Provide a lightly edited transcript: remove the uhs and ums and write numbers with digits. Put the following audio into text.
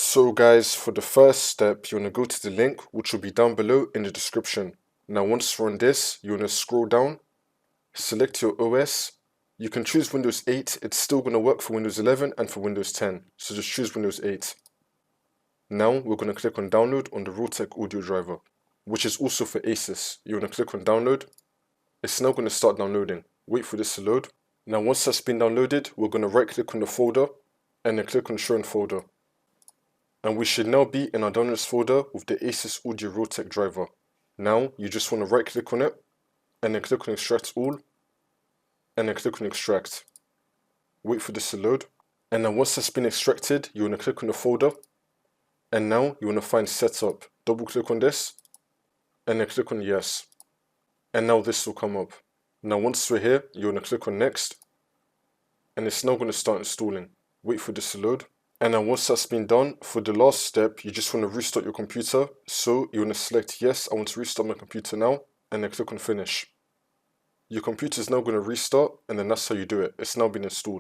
So guys, for the first step, you want to go to the link which will be down below in the description. Now once you're on this, you want to scroll down, select your OS. You can choose Windows 8, it's still going to work for Windows 11 and for Windows 10, so just choose Windows 8. Now we're going to click on download on the Realtek audio driver, which is also for ASUS. You want to click on download. It's now going to start downloading. Wait for this to load. Now once that's been downloaded, we're going to right click on the folder and then click on show in folder. And we should now be in our downloads folder with the ASUS Audio Realtek driver. Now you just want to right click on it and then click on extract all and then click on extract. Wait for this to load. And now once that's been extracted, you want to click on the folder and now you want to find setup. Double click on this and then click on yes. And now this will come up. Now once we're here, you want to click on next and it's now going to start installing. Wait for this to load. And then once that's been done, for the last step, you just want to restart your computer. So you want to select yes, I want to restart my computer now, and then click on finish. Your computer is now going to restart, and then that's how you do it. It's now been installed.